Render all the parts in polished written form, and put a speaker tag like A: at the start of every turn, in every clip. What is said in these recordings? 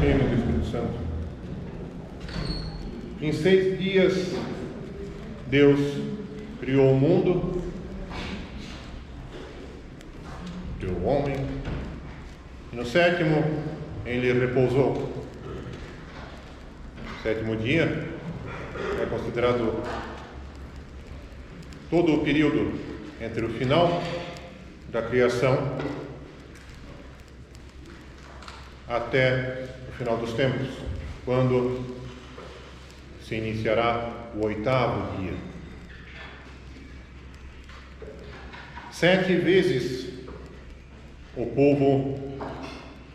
A: Filho e do Espírito Santo. Em 6 dias, Deus criou o mundo, criou o homem, e no 7º, Ele repousou. O 7º dia é considerado todo o período entre o final da criação até o final dos tempos, quando se iniciará o 8º dia. 7 vezes o povo,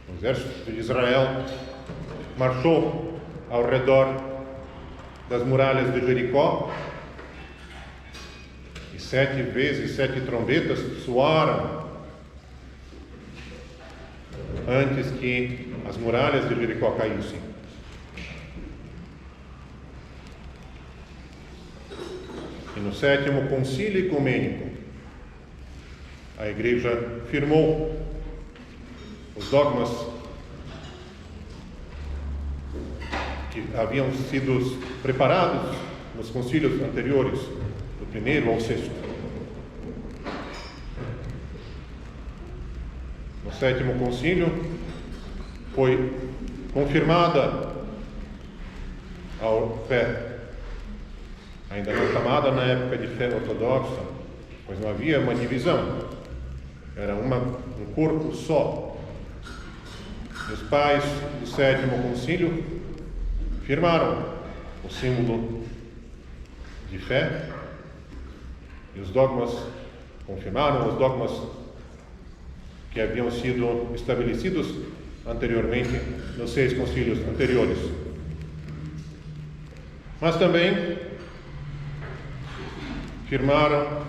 A: o exército de Israel, marchou ao redor das muralhas de Jericó, e 7 vezes 7 trombetas soaram antes que as muralhas de Jericó caíssem. E no 7º concílio ecumênico, a Igreja firmou os dogmas que haviam sido preparados nos concílios anteriores, do 1º ao 6º. No 7º concílio foi confirmada a fé, ainda não chamada na época de fé ortodoxa, pois não havia uma divisão, era um corpo só. Os pais do 7º concílio firmaram o símbolo de fé, e os dogmas confirmaram os dogmas que haviam sido estabelecidos anteriormente nos 6 concílios anteriores. Mas também firmaram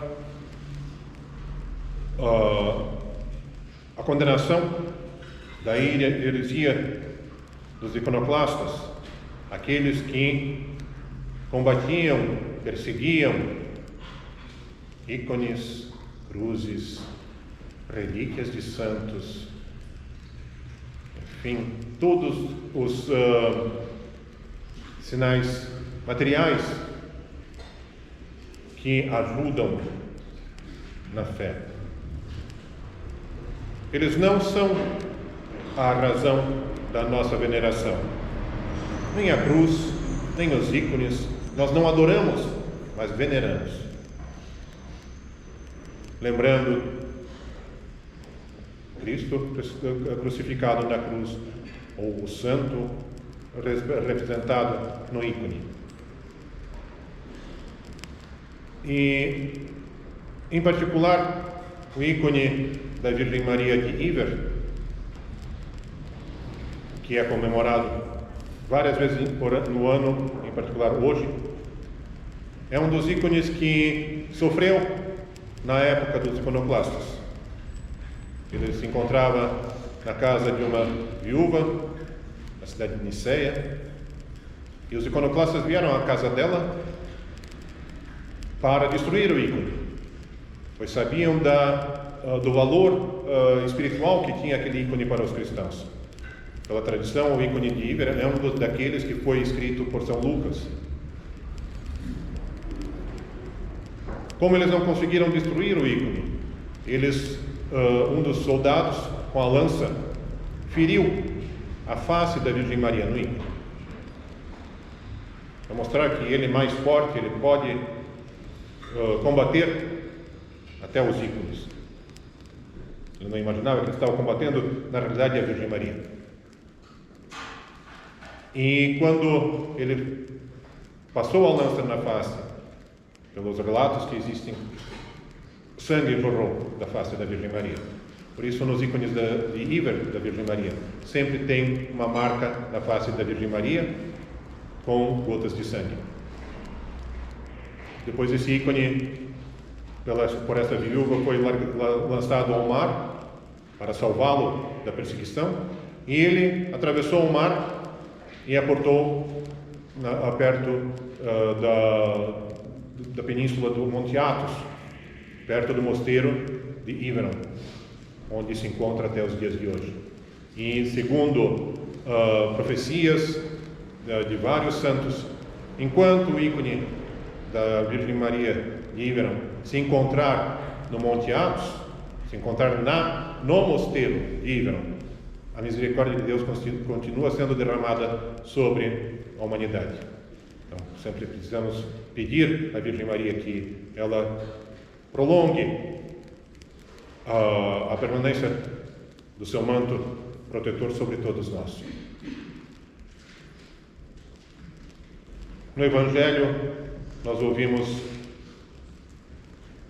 A: a condenação da heresia dos iconoclastas, aqueles que combatiam, perseguiam ícones, cruzes, relíquias de santos, enfim, todos os sinais materiais que ajudam na fé. Eles não são a razão da nossa veneração, nem a cruz, nem os ícones. Nós não adoramos, mas veneramos, lembrando Cristo crucificado na cruz, ou o santo representado no ícone. E, em particular, o ícone da Virgem Maria de Iver, que é comemorado várias vezes no ano, em particular hoje, é um dos ícones que sofreu na época dos iconoclastas. Ele se encontrava na casa de uma viúva, na cidade de Niceia, e os iconoclastas vieram à casa dela para destruir o ícone, pois sabiam do valor espiritual que tinha aquele ícone para os cristãos. Pela tradição, o ícone de Iver é um daqueles que foi escrito por São Lucas. Como eles não conseguiram destruir o ícone, um dos soldados, com a lança, feriu a face da Virgem Maria no ícone, para mostrar que ele é mais forte, ele pode combater até os ícones. Ele não imaginava que ele estava combatendo, na realidade, a Virgem Maria. E quando ele passou a lança na face, pelos relatos que existem, sangue jorrou da face da Virgem Maria. Por isso, nos ícones de Iver, da Virgem Maria, sempre tem uma marca na face da Virgem Maria com gotas de sangue. Depois, esse ícone, por essa viúva, foi lançado ao mar para salvá-lo da perseguição, e ele atravessou o mar e aportou perto da península do Monte Athos, perto do mosteiro de Iveron, onde se encontra até os dias de hoje. E segundo profecias de vários santos, enquanto o ícone da Virgem Maria de Iveron se encontrar no Monte Athos, se encontrar no mosteiro de Iveron, a misericórdia de Deus continua sendo derramada sobre a humanidade. Então, sempre precisamos pedir à Virgem Maria que ela prolongue a permanência do seu manto protetor sobre todos nós. No Evangelho, nós ouvimos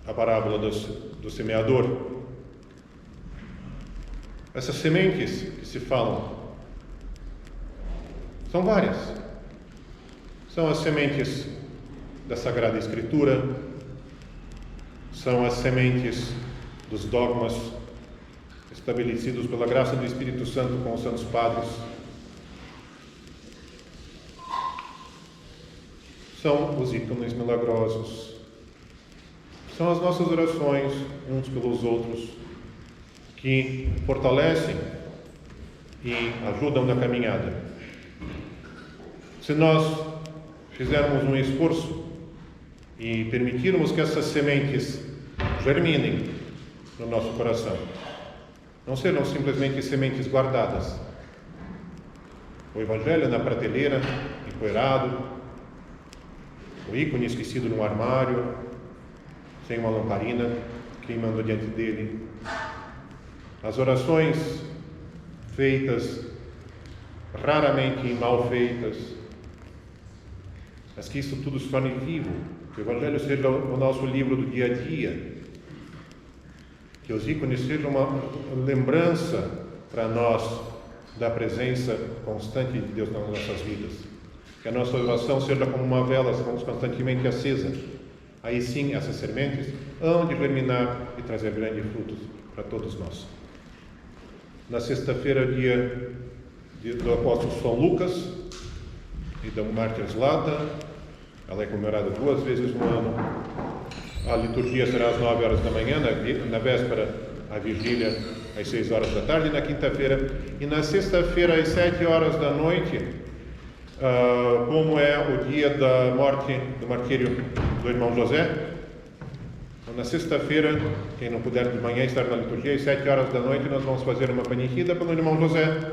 A: a parábola do semeador. Essas sementes que se falam são várias. São as sementes da Sagrada Escritura, são as sementes dos dogmas estabelecidos pela graça do Espírito Santo com os santos padres. São os ícones milagrosos. São as nossas orações uns pelos outros que fortalecem e ajudam na caminhada. Se nós fizermos um esforço e permitirmos que essas sementes germinem no nosso coração, não serão simplesmente sementes guardadas. O Evangelho na prateleira, empoeirado, o ícone esquecido num armário, sem uma lamparina, queimando diante dele. As orações feitas, raramente mal feitas, mas que isso tudo se torne vivo, que o Evangelho seja o nosso livro do dia a dia, que os ícones sejam uma lembrança para nós da presença constante de Deus nas nossas vidas, que a nossa oração seja como uma vela constantemente acesa. Aí sim, essas sementes hão de germinar e trazer grandes frutos para todos nós. Na sexta-feira, dia do apóstolo São Lucas e da Mártir Zlata, ela é comemorada 2 vezes no ano. A liturgia será às 9 horas da manhã, na véspera a vigília às 6 horas da tarde, na quinta-feira. E na sexta-feira às 7 horas da noite, como é o dia da morte, do martírio do irmão José. Então, na sexta-feira, quem não puder de manhã estar na liturgia, às 7 horas da noite nós vamos fazer uma paniquida pelo irmão José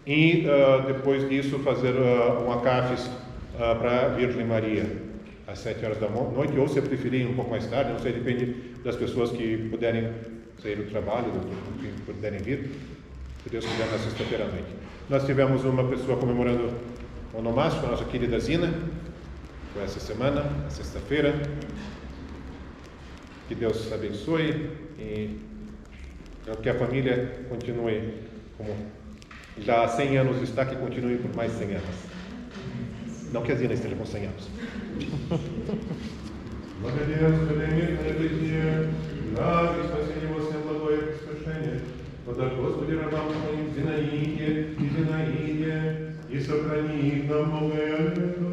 A: e depois disso fazer um acáfis para a Virgem Maria às 7 horas da noite, ou se preferir um pouco mais tarde, não sei, depende das pessoas que puderem sair do trabalho, que puderem vir, se Deus quiser, na sexta-feira à noite. Nós tivemos uma pessoa comemorando o onomástico, a nossa querida Zina, foi essa semana, na sexta-feira. Que Deus abençoe e que a família continue como já há 100 anos está, que continue por mais 100 anos. Não que a Zina esteja com 100 anos. Glória a Deus, подними Евангелие, здравия и спасения во всем благое воскрешение. Подай, Господи, рабам Твоим Зинаиде и Зинаиде, и сохрани их нам, Бога.